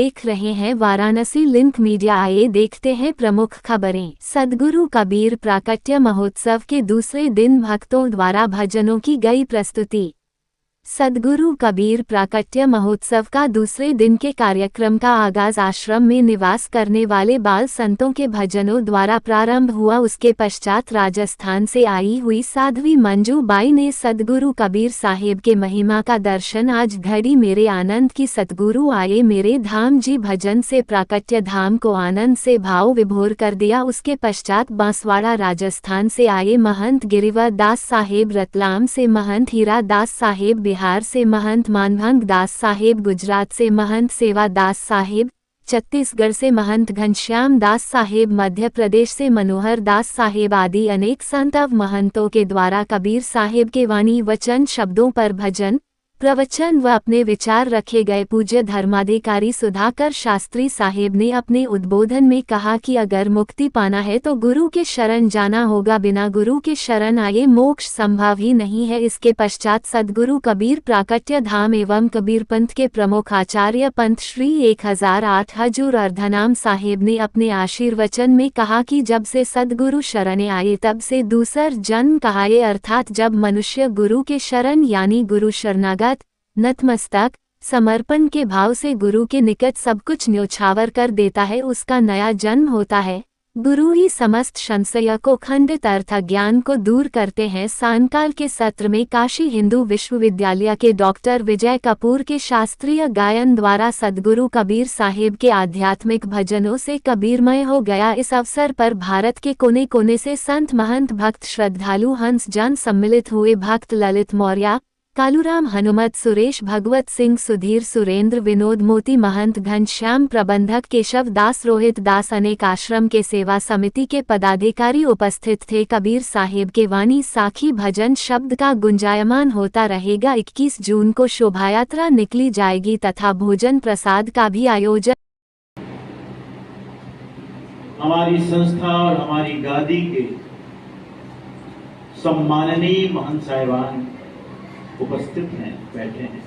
देख रहे हैं वाराणसी लिंक मीडिया। आइए देखते हैं प्रमुख खबरें। सद्गुरु कबीर प्राकट्य महोत्सव के दूसरे दिन भक्तों द्वारा भजनों की गई प्रस्तुति। सद्गुरु कबीर प्राकट्य महोत्सव का दूसरे दिन के कार्यक्रम का आगाज आश्रम में निवास करने वाले बाल संतों के भजनों द्वारा प्रारंभ हुआ। उसके पश्चात राजस्थान से आई हुई साध्वी मंजू बाई ने सद्गुरु कबीर साहिब के महिमा का दर्शन आज घड़ी मेरे आनंद की सतगुरु आए मेरे धाम जी भजन से प्राकट्य धाम को आनंद से भाव विभोर कर दिया। उसके पश्चात बांसवाड़ा राजस्थान से आए महंत गिरिवर दास साहेब, रतलाम से महंत हीरा दास साहेब, बिहार से महंत मानभंग दास साहेब, गुजरात से महंत सेवा दास साहेब, छत्तीसगढ़ से महंत घनश्याम दास साहेब, मध्य प्रदेश से मनोहर दास साहेब आदि अनेक संत व महंतों के द्वारा कबीर साहेब के वाणी वचन शब्दों पर भजन प्रवचन व अपने विचार रखे गए। पूज्य धर्माधिकारी सुधाकर शास्त्री साहेब ने अपने उद्बोधन में कहा कि अगर मुक्ति पाना है तो गुरु के शरण जाना होगा, बिना गुरु के शरण आए मोक्ष संभव ही नहीं है। इसके पश्चात सद्गुरु कबीर प्राकट्य धाम एवं कबीर पंथ के प्रमुख आचार्य पंत श्री 1008 हजूर अर्धनाम साहेब ने अपने आशीर्वचन में कहा कि जब से सद्गुरु शरण आए तब से दूसर जन्म कहाए, अर्थात जब मनुष्य गुरु के शरण यानी गुरु शरणागत नतमस्तक समर्पण के भाव से गुरु के निकट सब कुछ न्योछावर कर देता है, उसका नया जन्म होता है। गुरु ही समस्त संशय को खंडित अर्थ ज्ञान को दूर करते हैं। सायंकाल के सत्र में काशी हिंदू विश्वविद्यालय के डॉक्टर विजय कपूर के शास्त्रीय गायन द्वारा सद्गुरु कबीर साहिब के आध्यात्मिक भजनों से कबीरमय हो गया। इस अवसर पर भारत के कोने कोने से संत महंत भक्त श्रद्धालु हंस जन सम्मिलित हुए। भक्त ललित मौर्य, कालूराम, हनुमत, सुरेश, भगवत सिंह, सुधीर, सुरेंद्र, विनोद, मोती, महंत घनश्याम, प्रबंधक केशव दास, रोहित दास, अनेक आश्रम के सेवा समिति के पदाधिकारी उपस्थित थे। कबीर साहिब के वाणी साखी भजन शब्द का गुंजायमान होता रहेगा। 21 जून को शोभायात्रा निकली जाएगी तथा भोजन प्रसाद का भी आयोजन। हमारी संस्था और हमारी गादी के सम्माननीय महंत साहिबान उपस्थित हैं, बैठे हैं।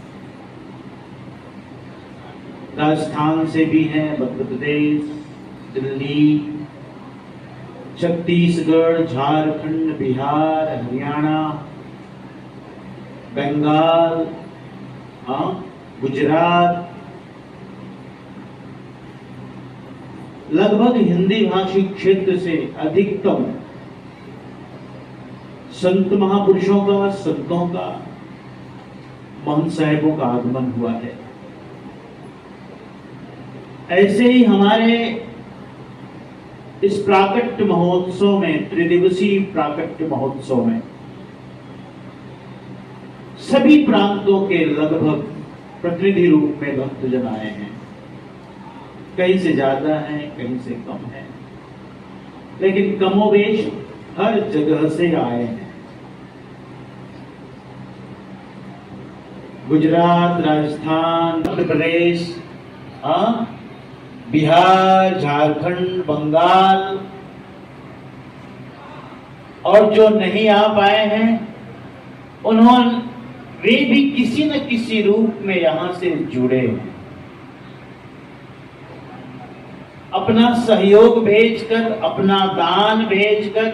राजस्थान से भी हैं, मध्य प्रदेश, दिल्ली, छत्तीसगढ़, झारखंड, बिहार, हरियाणा, बंगाल, गुजरात, लगभग हिंदी भाषी क्षेत्र से अधिकतम संत महापुरुषों का, संतों का, महंत साहिबों का आगमन हुआ है। ऐसे ही हमारे इस प्राकट्य महोत्सव में, त्रिदिवसीय प्राकट्य महोत्सव में सभी प्रांतों के लगभग प्रतिनिधि रूप में भक्तजन आए हैं। कहीं से ज्यादा हैं, कहीं से कम है, लेकिन कमोबेश हर जगह से आए हैं। गुजरात, राजस्थान, मध्य प्रदेश, बिहार, झारखंड, बंगाल, और जो नहीं आ पाए हैं वे भी किसी न किसी रूप में यहां से जुड़े हैं। अपना सहयोग भेजकर, अपना दान भेजकर,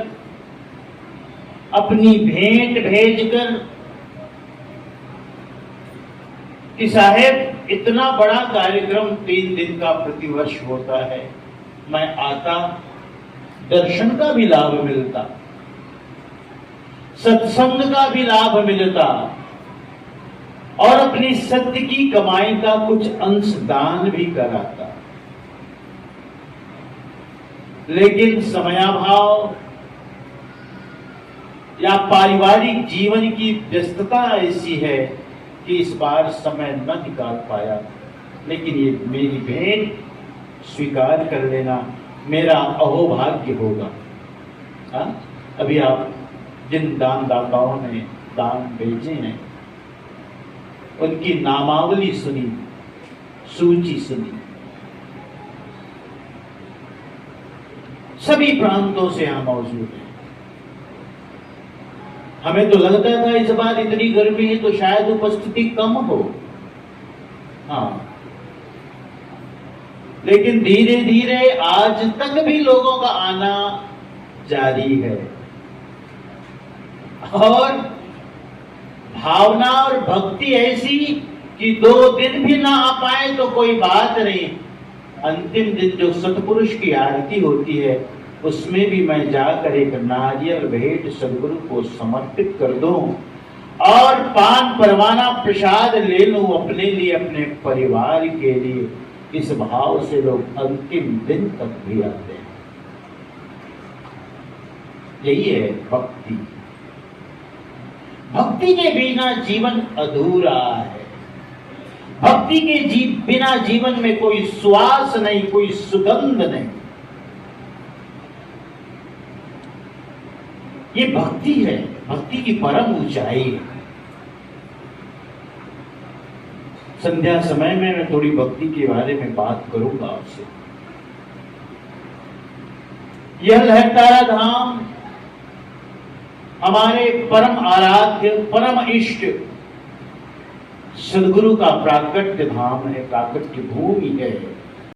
अपनी भेंट भेजकर कि साहेब इतना बड़ा कार्यक्रम 3 दिन का प्रतिवर्ष होता है, मैं आता, दर्शन का भी लाभ मिलता, सत्संग का भी लाभ मिलता और अपनी सत्य की कमाई का कुछ अंश दान भी कराता। लेकिन समयाभाव या पारिवारिक जीवन की व्यस्तता ऐसी है कि इस बार समय न निकाल पाया। लेकिन ये मेरी भेंट स्वीकार कर लेना मेरा अहोभाग्य होगा। अभी आप जिन दानदाताओं ने दान भेजे हैं उनकी नामावली सुनी, सूची सुनी। सभी प्रांतों से यहां मौजूद है। हमें तो लगता था इस बार इतनी गर्मी है तो शायद उपस्थिति कम हो। हाँ, लेकिन धीरे धीरे आज तक भी लोगों का आना जारी है। और भावना और भक्ति ऐसी कि 2 दिन भी ना आ पाए तो कोई बात नहीं, अंतिम दिन जो सतपुरुष की आरती होती है उसमें भी मैं जाकर एक नारियल भेंट सदगुरु को समर्पित कर दूं और पान परवाना प्रसाद ले लूं अपने लिए, अपने परिवार के लिए। इस भाव से लोग अंतिम दिन तक भी आते हैं। यही है भक्ति। भक्ति के बिना जीवन अधूरा है। भक्ति के बिना जीवन में कोई श्वास नहीं, कोई सुगंध नहीं। ये भक्ति है, भक्ति की परम ऊंचाई है। संध्या समय में मैं थोड़ी भक्ति के बारे में बात करूंगा आपसे। यह लहरतारा धाम हमारे परम आराध्य, परम इष्ट सदगुरु का प्राकट्य धाम है, प्राकट्य भूमि है।